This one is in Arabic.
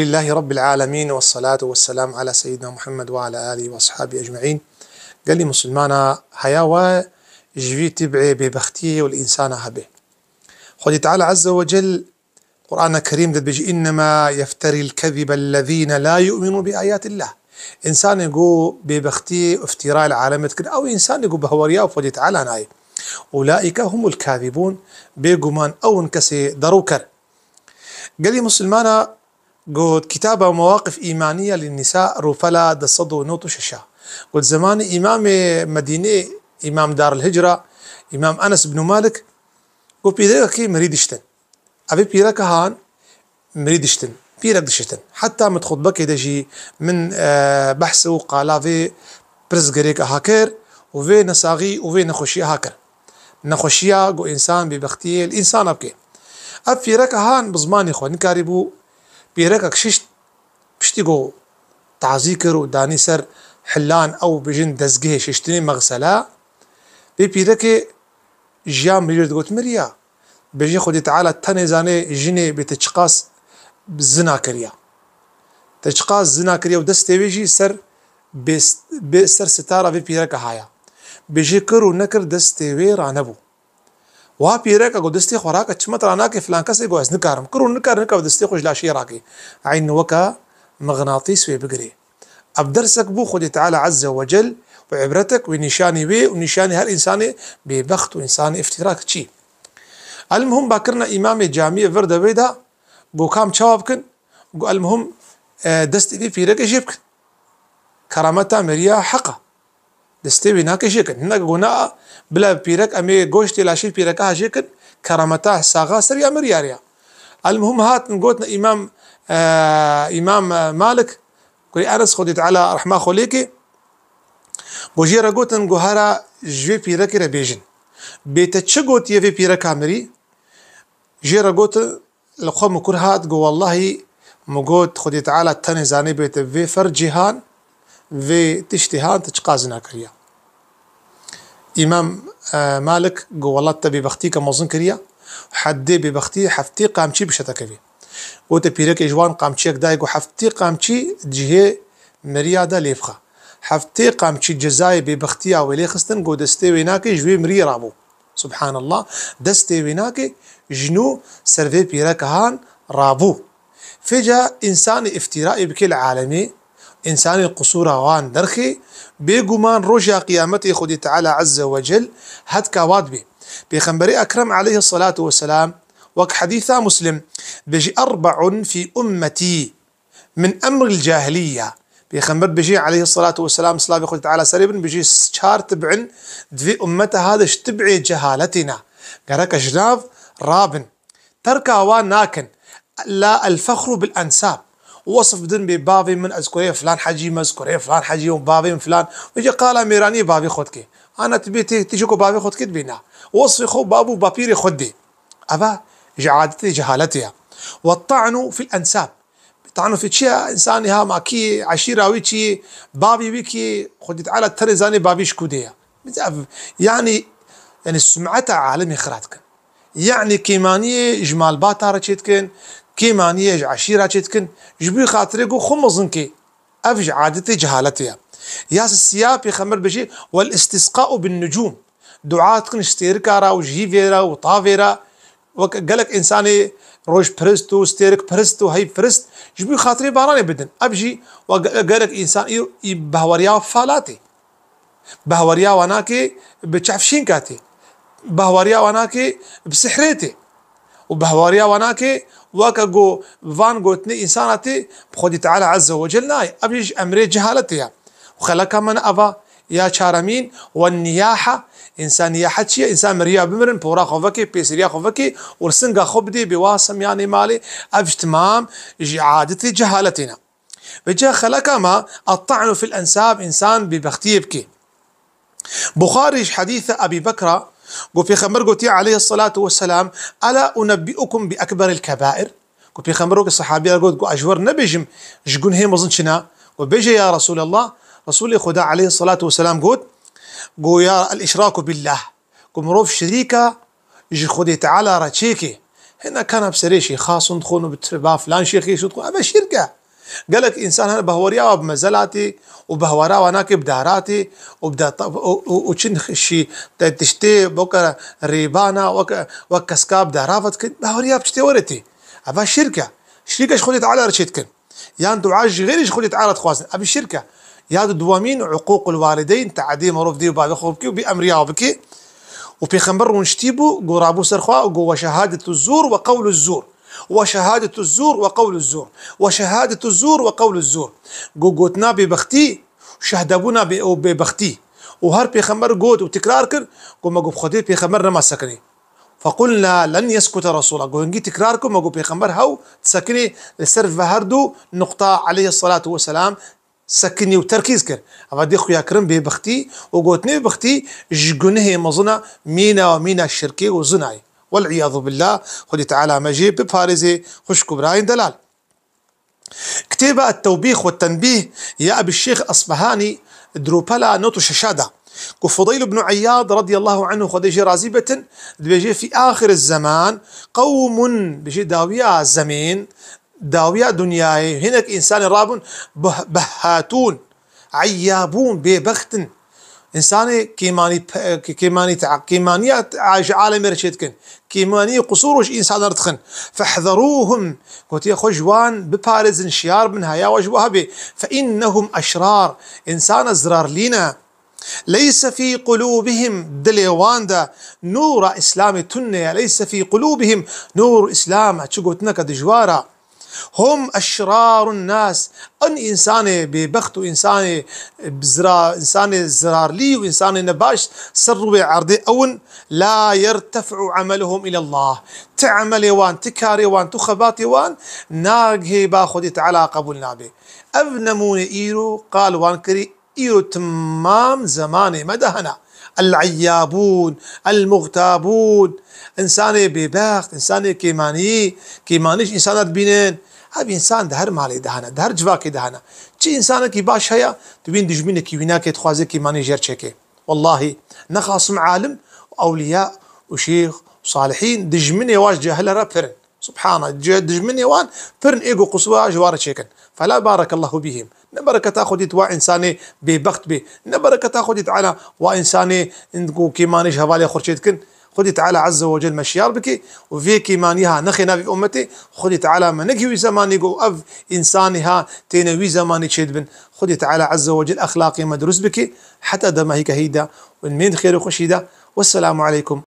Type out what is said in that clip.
لله رب العالمين والصلاة والسلام على سيدنا محمد وعلى آله وأصحابه أجمعين. قال لي مسلمانا حياة جوي تبعي ببختيه والإنسان هبه. خذ تعالى عز وجل القرآن الكريم بيجي إنما يفتري الكذب الذين لا يؤمنوا بآيات الله. إنسان يقول ببختيه افتراء العالم أو إنسان يقول بهوريا وفضي تعالى ناي أولئك هم الكاذبون بيقومان أو انكسي دروكر. قال لي مسلمانا قلت كتابة مواقف إيمانية للنساء روفلا دصدو نوتو ششا. قلت زمان إمام مدينة إمام دار الهجرة إمام أنس بن مالك قلت بيرك مريد اشتن أبي بيرك هان مريد اشتن بيرك دشتن حتى متخطبك دجي من بحث وقالا في برزقريك هاكر وفي نساغي وفي نخوشي هاكر نخوشيا قو إنسان ببختيه الإنسان أبكي أب بيرك هان بزماني خو نكاربو بيرك ششت بشتيقو تعزيكر وداني سر حلان أو بجن دزقه ششتني مغسلا بيرك جيام مليرد قوت مريا بيجي خدي تعالى تنزاني جني بتشقاس بزنا كريا تشقاس زنا كريا ودستي بيجي سر بسر ستارة بيرك هايا بيجي كرو نكر دستي ويرانبو وها بيرك أقول دستي خوراك أتشمت راناك فلان كسي جواز نكارم كرو نكار دستي خوش لا شيء راكي عين وكا مغناطيس ويبقري أبدرسك بو خدي تعالى عز وجل وعبرتك ونشاني بي ونشاني هالإنساني ببخت وإنساني افتراك شي. المهم باكرنا إمام جامع فرد بيدا بو كام شوابكن قو المهم دستي في بيرك يجيبكن كرامتها مريا حقا دستي بيناك يجيكن هناك قونا بلا بيرك أمي قوشتي لاشي بيرك هاجيكن كرامتها ساغا سريا مرياريا. المهم هات نقولنا إمام مالك قولي أنس خدي تعالى رحمة خليكي بوجيرا قوت نقوهارا جوي بيرك ربيجن بيتشقوت يفي بيرك عمري جيرا قوت لقوم كرهات قو والله مقوت خدي تعالى تنزاني بيت في فرجهان في تشتهان تشقازنا كريا. إمام مالك قو والله تبي بختيك موزن كريا حدي ببختي حفتي قامشي بشتكفي وت بيرك إجوان قامشيك دايقو حفتي قامشي جهة مريادة ليفخا حفتي قامشي جزاي ببختيا ولي خستن قو دستي ويناكي جوي مري رابو سبحان الله دستي ويناكي جنو سرفي بيرك هان رابو فجأة إنسان افترائي بكل عالمي إنسان قصور وان درخي بيقومان رجع قيامته خدي تعالى عز وجل هاد كواد بي بيخنبري أكرم عليه الصلاة والسلام وك حديثة مسلم بيجي 4 في أمتي من أمر الجاهلية بيخنبر بيجي عليه الصلاة والسلام صلاة بيخدي تعالى سريبا بيجي شهر تبعن دفي أمته هذا اشتبعي جهالتنا قرأك جناب رابن تركا وناكن لا الفخر بالأنساب وصف بدن ببابي من أذكري فلان حجي مذكري فلان حجي وبابي من فلان ويجي قال ميراني بابي خدكي أنا تبي تيجيكو بابي خدكي تبينا وصفي خو بابو بابيري خدي أبا جعادتي جهالتها والطعن في الأنساب طعنوا في شيء إنساني ها ماكي عشيرة ويشي بابي بيكي خدي تعالى ترزاني بابي شكودية يعني سمعتها عالمي خراتكن يعني كيمانية جمال باتارة تشيتكن كيمانية عشيرة تشيتكن جبي خاطريقو خمزنكي أفج عادتي جهالتها ياس السياب يخمر بشي والاستسقاء بالنجوم دعاتكن اشتيركارا وجيفيرا وطافيرا وقالك إنساني روش برستو ستيرك برستو هاي برست جبي خاطري باراني بدن أبجي وقالك إنسان بهوريا فالاتي بهوريا وناكي بتشعفشين كاتي بهوريا وناكي بسحريتي وبهوريا وناكي وكاقو فان قوتني إنساناتي بخدي تعالى عز وجل ناي أبيج أمري جهالتي وخلقها من أبا يا شارمين والنياحة إنسان نياحتشي إنسان مريا بمرن بورا خوفكي بيسريا خوفكي ورسنقا خبدي بواسم يعني مالي أبج تمام عادتي جهالتنا بجا خلقها ما الطعن في الأنساب إنسان ببختي يبكي. بخاري حديث أبي بكر قو في خمر قوتي عليه الصلاة والسلام ألا أنبئكم بأكبر الكبائر قو في خمر الصحابي قو أجور نبيجم جقون هي مظنشنا وبيجي يا رسول الله رسول خدا عليه الصلاة والسلام قو يا الإشراك بالله قو مروف شريكة يجي خدي تعالى راتشيكي هنا كان بسريشي خاص تخون بتبا فلان شيخ يشو تخون أبا شركة. قال لك إنسان هنا بهوريا وبمزلاتي وبهورا وناك بداراتي وبدا وشن خشي تشتي بوكا ريبانا وكسكاب دارافت بهوريا بشتي ورتي أبا شركة شخولي تعالى رشيتكن يعني دعاج غير شخولي تعالى تخواسن أبي الشركة يا دوامين عقوق الوالدين تعدي معروف دي وبعد خوبكي وبأمريا وبكي وفي خمر ونشتيبو قرابو سرخوا وشهادة الزور وقول الزور وشهادة الزور وقول الزور وشهادة الزور وقول الزور قوتنا ببختي شهدبونا ببختي وهر بيخمر قوت وتكرار كر قوم قوب خدي بيخمر ما سكني فقلنا لن يسكت رسول الله قوم تكراركم وقوب بيخمر هاو تسكني السرف هردو نقطة عليه الصلاة والسلام سكني وتركيز كر أما دي خويا كرم ببختي وقوتني ببختي جقنه مظنة مينا ومينا الشركي وزناي والعياذ بالله. خدي تعالى مجيب ببارزي خش كبراين دلال كتاب التوبيخ والتنبيه يا أبي الشيخ أصبهاني دروبلا نوتو ششادة كفضيل بن عياض رضي الله عنه خديجي رازبة بيجي في آخر الزمان قوم بيجي داوية زمين داوية دنياي هناك إنسان راب بهاتون عيابون ببخت إنسان كيمانيات عالم رشيدكن كيماني قصورش إنسان رتخن فاحذروهم قلت يا خجوان ببارز شيار من هيا وجوها به فإنهم أشرار إنسان زرار لينا ليس في قلوبهم دليواندا نور إسلام تنيا ليس في قلوبهم نور إسلام أتشقوتنك دجوارا هم أشرار الناس أن إنسان ببخت وإنسان بزرار إنسان زرار لي وإنسان نباش سروا عرضي أون لا يرتفع عملهم إلى الله تعمل وان تكاري وان تخبات وان ناقه باخذ تعالى قبولنا به أبنمون إيرو قال وان كري إيرو تمام زمان مدهنا العيابون المغتابون إنسان ببخت إنسان كيمانيش إنسان بينين هذا إنسان دهر مالي دهنا دهر جواكي دهنا شي إنسان كي باش هيا تبين دجمينك كي ويناك تخوازي كيماني جرشكي والله نخاصم عالم وأولياء وشيخ وصالحين دجمني واش جاهل رابرن سبحانه دجمني وان فرن إيجو قصوا جوار شيكن فلا بارك الله بهم نبركة تاخذ توا إنساني ببخت به نبركة تاخذ على وإنساني إنكو كيمانيش هوالي خرشيتكن خدي تعالى عز وجل مشيار بك وفي كيمانيها نخنا في أمتي خدي تعالى ما نجي زماني جو أف إنسانها تينوي زماني تشدبن خدي تعالى عز وجل أخلاقي مدروس بك حتى دمهك هيدا والمين خير وخشيدا والسلام عليكم